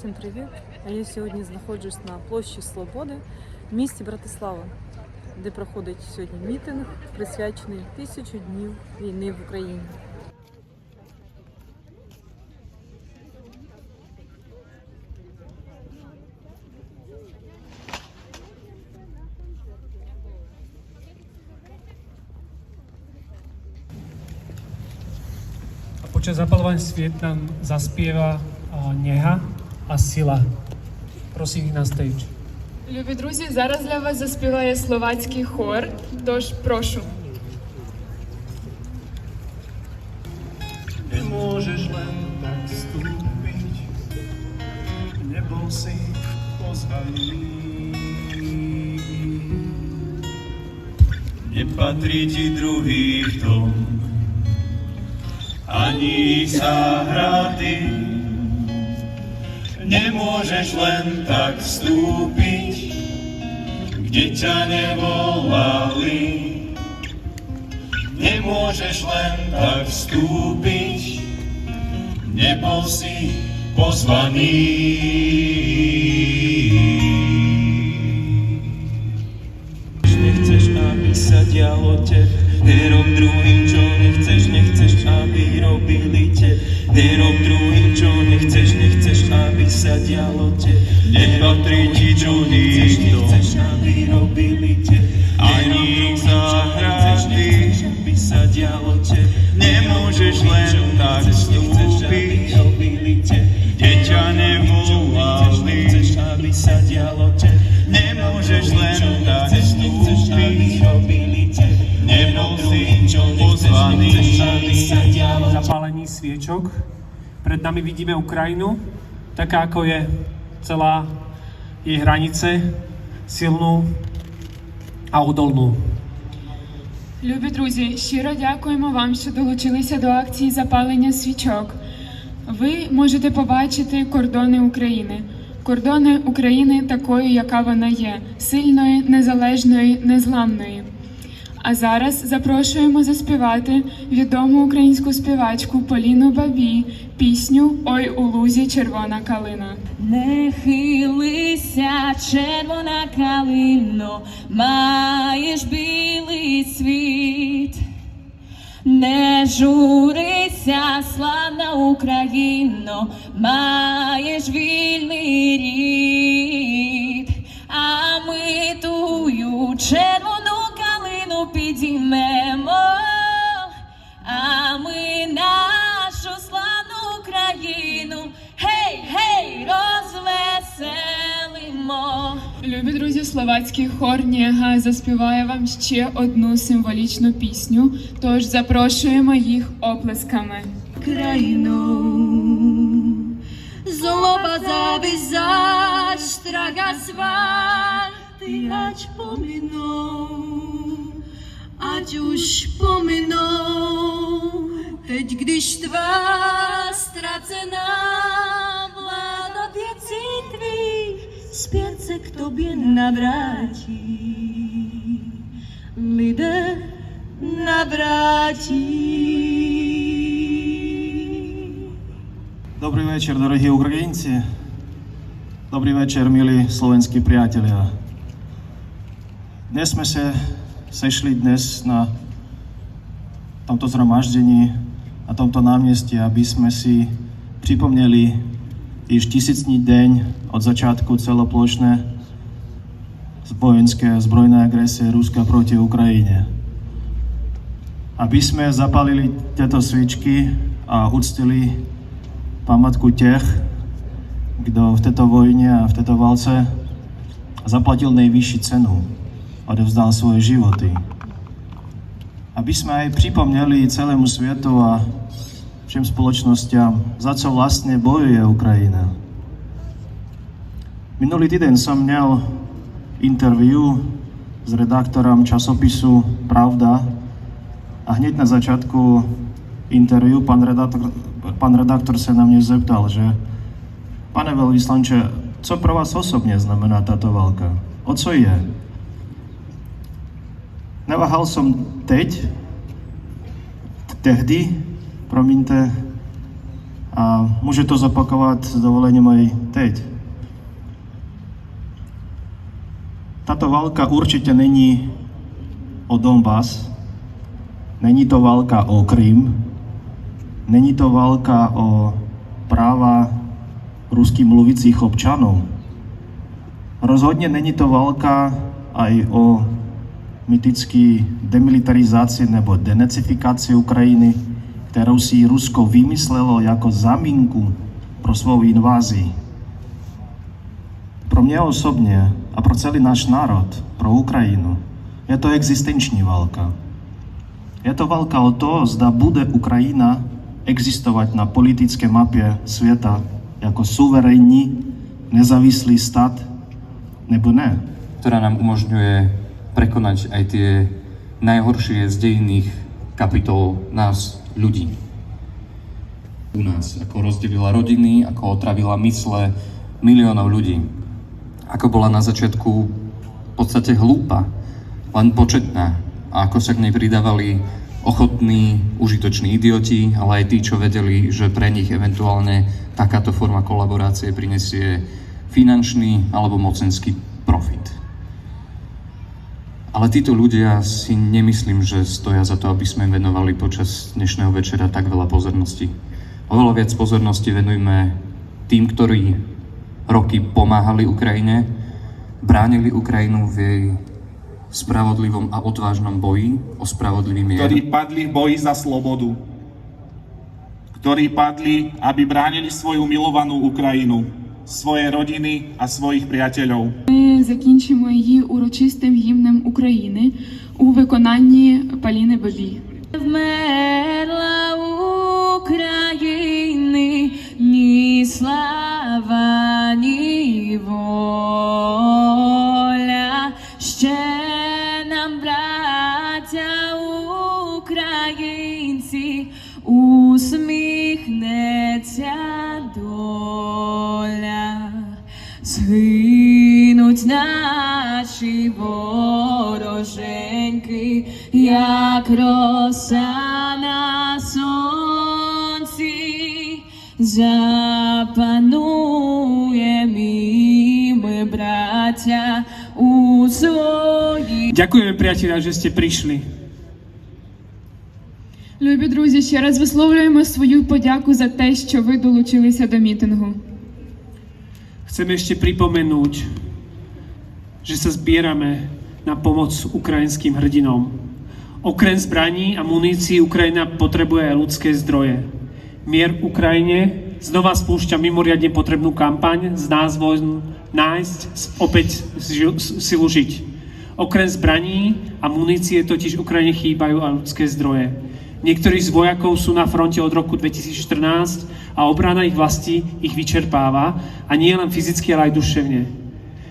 Всім привіт! А я сьогодні знаходжусь на площі Свободи в місті Братислава, де проходить сьогодні мітинг, присвячений 1000 днів війни в Україні. Počas zapaľovania sviet nám zaspieva Neha a Sila. Prosím ich na stage. Любі друзі, зараз для вас заспіває словацький хор, тож прошу. Nemôžeš len tak vstúpiť, nebol si pozvaný. Nepatrí ti druhý dom, ani záhrady. Nemôžeš len tak vstúpiť, kde ťa nevolali. Nemôžeš len tak vstúpiť, nebol si pozvaný. Nechceš, aby sa dialo tebe, nerob druhým, čo nechceš, aby robili tebe. Nerob druhým, čo nechceš, aby sa dialo tebe. Nepatrí ti druhý, nechceš, aby robili tebe. Ani záhrady, aby sa dialo tebe. Nemôžeš len tak vstúpiť, kde ťa nevolali. Aby sa dialo tebe. Nemôžeš len tak vstúpiť, nebol si pozvaný. Zapálení sviečok. Pred nami vidíme Ukrajinu, taká ako je celá jej hranice, silnú a odolnú. Любі друзі, щиро дякуємо вам, що долучилися до акції запалення свічок. Ви можете побачити кордони України. Кордони України такою, яка вона є. Сильної, незалежної, незламної. А зараз запрошуємо заспівати відому українську співачку Поліну Бабій пісню «Ой у лузі червона калина». Не хилися, червона калино, маєш білий світ. Не журися, славна Україно, маєш вільний рід. А ми тую червону калину підіймемо, а ми нашу славну Україну, гей, гей, розвеселимо. Любі друзі, словацький хор Нега заспіває вам ще одну символічну пісню, тож запрошуємо їх оплесками. Krajinu zloba, závisť, strach a sváty ať pominou, ať už pominou. Teď, když tvá ztracená vláda věcí tvých zpět se k tobě navrátí, lidé navrátí. Dobrý večer, dorohí Ukrajinci. Dobrý večer, milí slovenskí priatelia. Dnes sme sa sešli na tomto zhromaždení, na tomto námestí, aby sme si pripomneli již 1000. deň od začiatku celoplošné vojenské zbrojné agresie Ruska proti Ukrajine. Aby sme zapálili tieto sviečky a uctili památku těch, kdo v této vojně a v této válce zaplatil nejvyšší cenu, odevzdal svoje životy. Aby sme aj pripomneli celému svetu a všem spoločnostiam, za co vlastne bojuje Ukrajina. Minulý týden som měl interview s redaktorom časopisu Pravda a hneď na začiatku interview pan redaktor sa na mne zeptal, že pane veľvyslanče, co pro vás osobne znamená táto válka? O co je? Neváhal som tehdy, promiňte, A môže to zopakovať s dovolením aj teď. Táto válka určite není o Donbas, není to válka o Krym, není to válka o práva rusky mluvících občanov. Rozhodne není to válka aj o mytický demilitarizácii nebo denacifikácii Ukrajiny, ktorú si Rusko vymyslelo ako zaminku pro svoju invázii. Pro mňa osobne a pro celý náš národ, pro Ukrajinu, je to existenční válka. Je to válka o to, zda bude Ukrajina existovať na politické mapě sveta jako suverénní, nezávislý stát, nebo ne. Ktorá nám umožňuje prekonať aj tie najhoršie z dejinných kapitol nás, ľudí. U nás, ako rozdelila rodiny, ako otravila mysle miliónov ľudí. Ako bola na začiatku v podstate hlúpa, len početná. A ako sa k nej pridávali ochotní, užitoční idioti, ale aj tí, čo vedeli, že pre nich eventuálne takáto forma kolaborácie prinesie finančný alebo mocenský profit. Ale títo ľudia si nemyslím, že stoja za to, aby sme im venovali počas dnešného večera tak veľa pozornosti. Oveľa viac pozornosti venujme tým, ktorí roky pomáhali Ukrajine, bránili Ukrajinu v jej spravodlivom a odvážnom boji o spravodlivý mier. Ktorí padli v boji za slobodu. Ktorí padli, aby bránili svoju milovanú Ukrajinu, svoje rodiny a svojich priateľov. Ми закінчимо її урочистим гімном України у виконанні Поліни Бабій. Вмерла України ні слава, ні воля. Ще нам, браття українці, усміхнеться доля. Згинуть наші вороженьки, як роса на сонці. Запануєм і ми, браття, у своїй. Ďakujeme, priatelia, že ste prišli. Любі друзі, ще раз висловлюємо свою подяку за те, що ви долучилися до мітингу. Chcem ešte pripomenúť, že sa zbierame na pomoc ukrajinským hrdinom. Okrem zbraní a munícií Ukrajina potrebuje aj ľudské zdroje. Mier v Ukrajine znova spúšťa mimoriadne potrebnú kampaň s názvom Nájsť opäť silu žiť. Okrem zbraní a munície totiž Ukrajine chýbajú aj ľudské zdroje. Niektorí z vojakov sú na fronte od roku 2014 a obrana ich vlasti ich vyčerpáva a nie len fyzicky, ale aj duševne.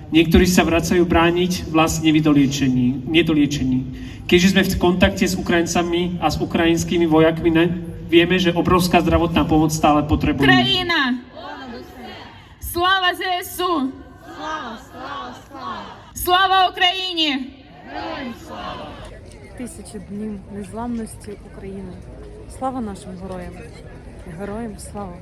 Niektorí sa vracajú brániť vlast nedoliečení. Keďže sme v kontakte s Ukrajincami a s ukrajinskými vojakmi, vieme, že obrovská zdravotná pomoc stále potrebuje. Україна! Слава ЗСУ! Слава Україні! Тисячі днів незламності України. Слава нашим героям! Героям слава!